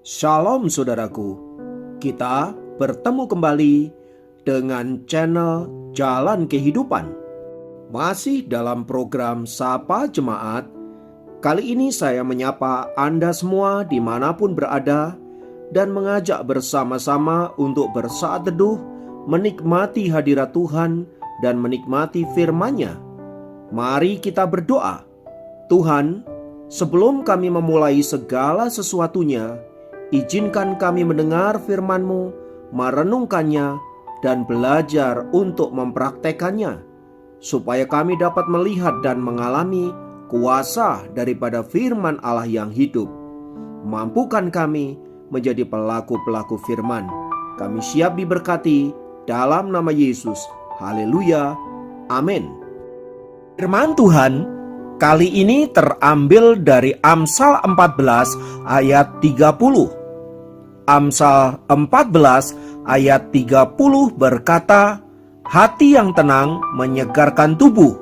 Shalom saudaraku, kita bertemu kembali dengan channel Jalan Kehidupan. Masih dalam program Sapa Jemaat. Kali ini saya menyapa Anda semua dimanapun berada dan mengajak bersama-sama untuk bersaat teduh, menikmati hadirat Tuhan dan menikmati firman-Nya. Mari kita berdoa. Tuhan, sebelum kami memulai segala sesuatunya, izinkan kami mendengar firman-Mu, merenungkannya, dan belajar untuk mempraktekannya, supaya kami dapat melihat dan mengalami kuasa daripada firman Allah yang hidup. Mampukan kami menjadi pelaku-pelaku firman. Kami siap diberkati dalam nama Yesus. Haleluya. Amin. Firman Tuhan kali ini terambil dari Amsal 14 ayat 30. Amsal 14 ayat 30 berkata, "Hati yang tenang menyegarkan tubuh,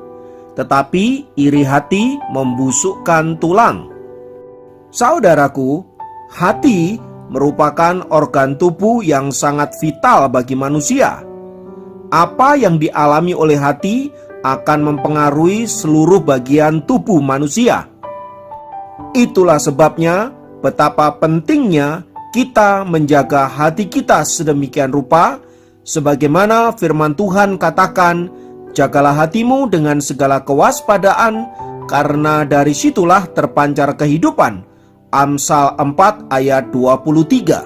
tetapi iri hati membusukkan tulang." Saudaraku, hati merupakan organ tubuh yang sangat vital bagi manusia. Apa yang dialami oleh hati akan mempengaruhi seluruh bagian tubuh manusia. Itulah sebabnya betapa pentingnya kita menjaga hati kita sedemikian rupa, sebagaimana firman Tuhan katakan, "Jagalah hatimu dengan segala kewaspadaan, karena dari situlah terpancar kehidupan." Amsal 4 ayat 23.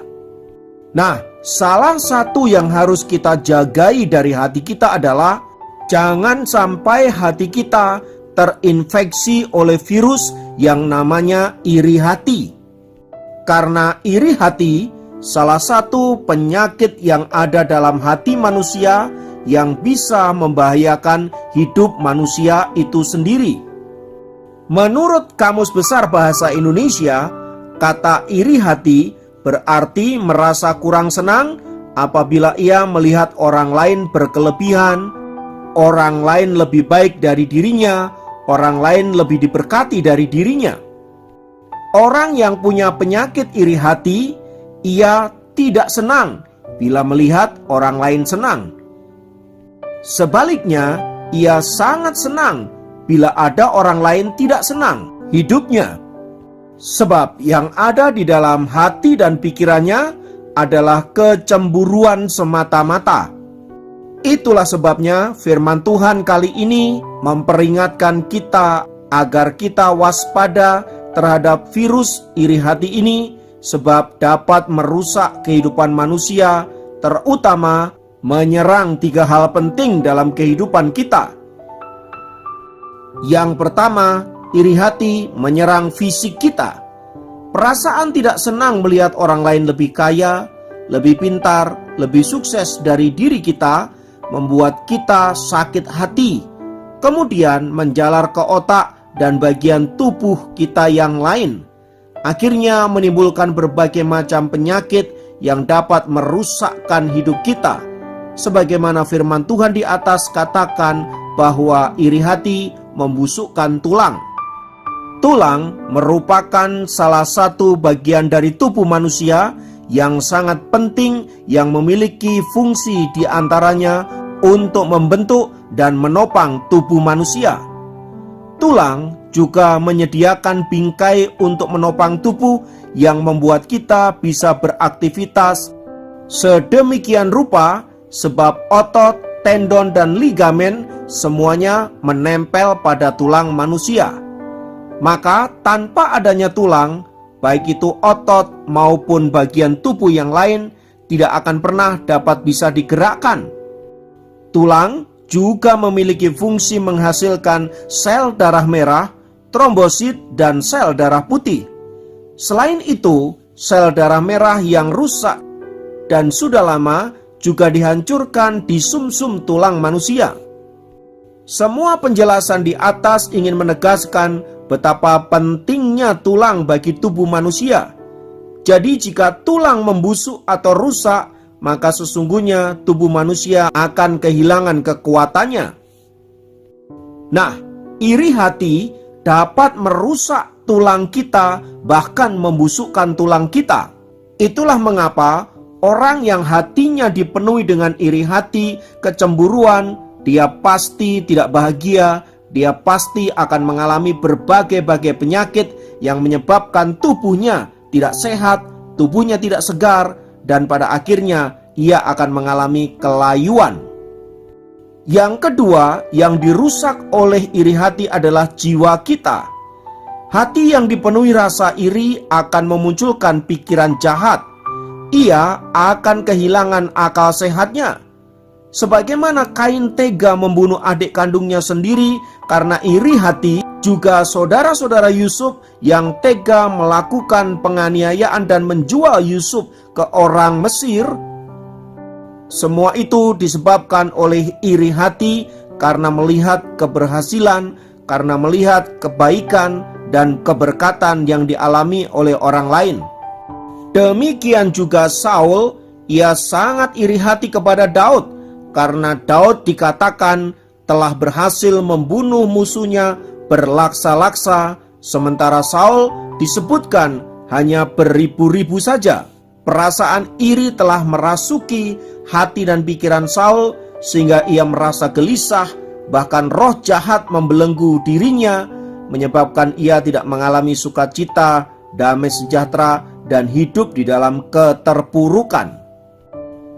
Nah, salah satu yang harus kita jagai dari hati kita adalah jangan sampai hati kita terinfeksi oleh virus yang namanya iri hati. Karena iri hati salah satu penyakit yang ada dalam hati manusia yang bisa membahayakan hidup manusia itu sendiri. Menurut Kamus Besar Bahasa Indonesia, kata iri hati berarti merasa kurang senang apabila ia melihat orang lain berkelebihan, orang lain lebih baik dari dirinya, orang lain lebih diberkati dari dirinya. Orang yang punya penyakit iri hati, ia tidak senang bila melihat orang lain senang. Sebaliknya, ia sangat senang bila ada orang lain tidak senang hidupnya. Sebab yang ada di dalam hati dan pikirannya adalah kecemburuan semata-mata. Itulah sebabnya firman Tuhan kali ini memperingatkan kita agar kita waspada terhadap virus iri hati ini, sebab dapat merusak kehidupan manusia, terutama menyerang 3 hal penting dalam kehidupan kita. Yang pertama, iri hati menyerang fisik kita. Perasaan tidak senang melihat orang lain lebih kaya, lebih pintar, lebih sukses dari diri kita membuat kita sakit hati, kemudian menjalar ke otak dan bagian tubuh kita yang lain. Akhirnya menimbulkan berbagai macam penyakit yang dapat merusakkan hidup kita. Sebagaimana firman Tuhan di atas katakan bahwa iri hati membusukkan tulang. Tulang merupakan salah satu bagian dari tubuh manusia yang sangat penting, yang memiliki fungsi di antaranya untuk membentuk dan menopang tubuh manusia. Tulang juga menyediakan bingkai untuk menopang tubuh yang membuat kita bisa beraktivitas sedemikian rupa, sebab otot, tendon, dan ligamen semuanya menempel pada tulang manusia. Maka tanpa adanya tulang, baik itu otot maupun bagian tubuh yang lain, tidak akan pernah dapat bisa digerakkan. Tulang juga memiliki fungsi menghasilkan sel darah merah, trombosit, dan sel darah putih. Selain itu, sel darah merah yang rusak dan sudah lama juga dihancurkan di sumsum tulang manusia. Semua penjelasan di atas ingin menegaskan betapa pentingnya tulang bagi tubuh manusia. Jadi jika tulang membusuk atau rusak, maka sesungguhnya tubuh manusia akan kehilangan kekuatannya. Nah, iri hati dapat merusak tulang kita, bahkan membusukkan tulang kita. Itulah mengapa orang yang hatinya dipenuhi dengan iri hati, kecemburuan, dia pasti tidak bahagia, dia pasti akan mengalami berbagai-bagai penyakit yang menyebabkan tubuhnya tidak sehat, tubuhnya tidak segar, dan pada akhirnya ia akan mengalami kelayuan. Yang kedua, yang dirusak oleh iri hati adalah jiwa kita. Hati yang dipenuhi rasa iri akan memunculkan pikiran jahat. Ia akan kehilangan akal sehatnya. Sebagaimana Kain tega membunuh adik kandungnya sendiri karena iri hati, juga saudara-saudara Yusuf yang tega melakukan penganiayaan dan menjual Yusuf ke orang Mesir. Semua itu disebabkan oleh iri hati karena melihat keberhasilan, karena melihat kebaikan dan keberkatan yang dialami oleh orang lain. Demikian juga Saul, ia sangat iri hati kepada Daud karena Daud dikatakan telah berhasil membunuh musuhnya berlaksa-laksa, sementara Saul disebutkan hanya beribu-ribu saja. Perasaan iri telah merasuki hati dan pikiran Saul sehingga ia merasa gelisah, bahkan roh jahat membelenggu dirinya, menyebabkan ia tidak mengalami sukacita, damai sejahtera, dan hidup di dalam keterpurukan.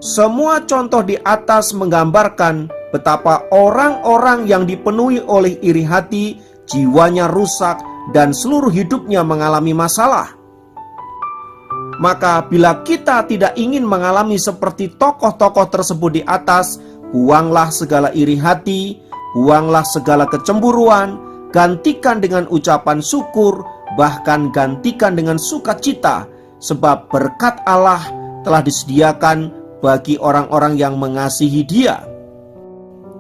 Semua contoh di atas menggambarkan betapa orang-orang yang dipenuhi oleh iri hati, jiwanya rusak, dan seluruh hidupnya mengalami masalah. Maka bila kita tidak ingin mengalami seperti tokoh-tokoh tersebut di atas, buanglah segala iri hati, buanglah segala kecemburuan, gantikan dengan ucapan syukur, bahkan gantikan dengan sukacita, sebab berkat Allah telah disediakan bagi orang-orang yang mengasihi Dia.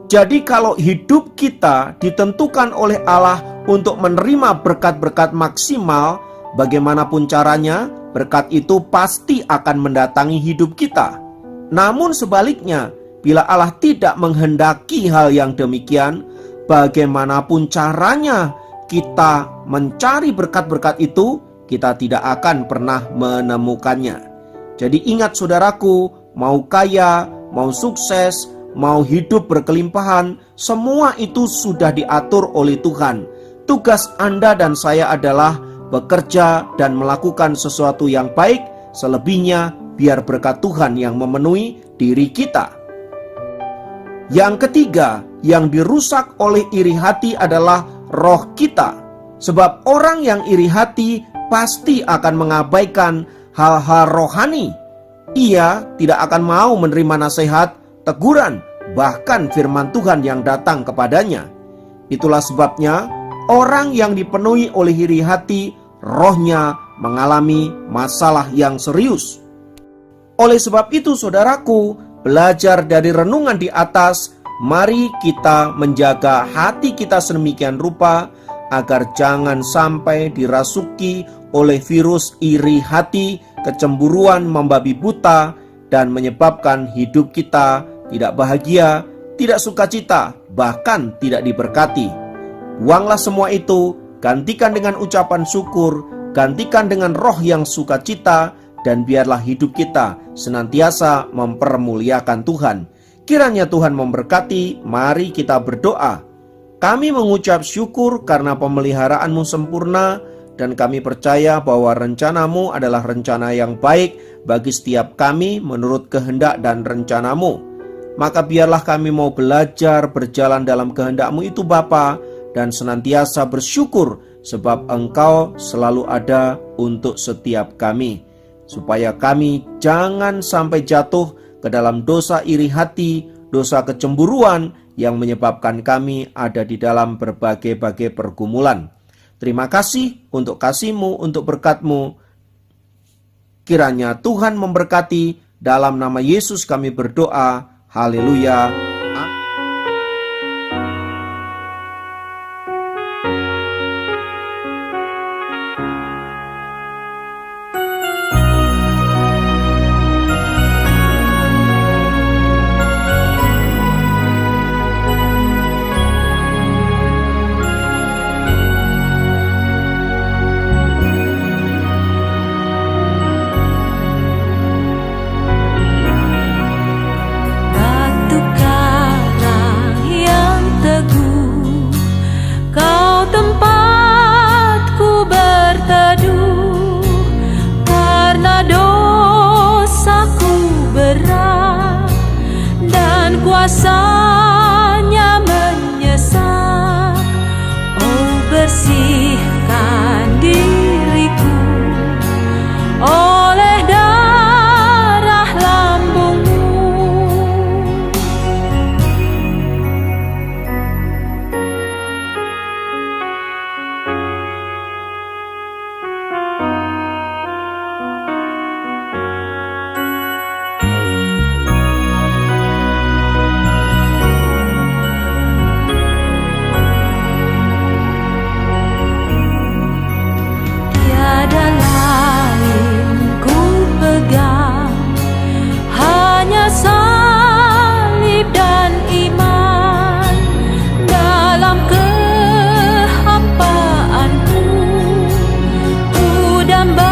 Jadi kalau hidup kita ditentukan oleh Allah untuk menerima berkat-berkat maksimal, bagaimanapun caranya, berkat itu pasti akan mendatangi hidup kita. Namun sebaliknya, bila Allah tidak menghendaki hal yang demikian, bagaimanapun caranya kita mencari berkat-berkat itu, kita tidak akan pernah menemukannya. Jadi ingat saudaraku, mau kaya, mau sukses, mau hidup berkelimpahan, semua itu sudah diatur oleh Tuhan. Tugas Anda dan saya adalah bekerja dan melakukan sesuatu yang baik, selebihnya biar berkat Tuhan yang memenuhi diri kita. Yang ketiga, yang dirusak oleh iri hati adalah roh kita. Sebab orang yang iri hati pasti akan mengabaikan hal-hal rohani. Ia tidak akan mau menerima nasihat, teguran, bahkan firman Tuhan yang datang kepadanya. Itulah sebabnya orang yang dipenuhi oleh iri hati, rohnya mengalami masalah yang serius. Oleh sebab itu saudaraku, belajar dari renungan di atas, mari kita menjaga hati kita sedemikian rupa agar jangan sampai dirasuki oleh virus iri hati, kecemburuan membabi buta, dan menyebabkan hidup kita tidak bahagia, tidak sukacita, bahkan tidak diberkati. Buanglah semua itu, gantikan dengan ucapan syukur, gantikan dengan roh yang sukacita, dan biarlah hidup kita senantiasa mempermuliakan Tuhan. Kiranya Tuhan memberkati. Mari kita berdoa. Kami mengucap syukur karena pemeliharaanmu sempurna, dan kami percaya bahwa rencanamu adalah rencana yang baik bagi setiap kami menurut kehendak dan rencanamu. Maka biarlah kami mau belajar berjalan dalam kehendakmu itu Bapa, dan senantiasa bersyukur sebab Engkau selalu ada untuk setiap kami, supaya kami jangan sampai jatuh ke dalam dosa iri hati, dosa kecemburuan yang menyebabkan kami ada di dalam berbagai-bagai pergumulan. Terima kasih untuk kasih-Mu, untuk berkat-Mu. Kiranya Tuhan memberkati. Dalam nama Yesus kami berdoa. Haleluya. hamba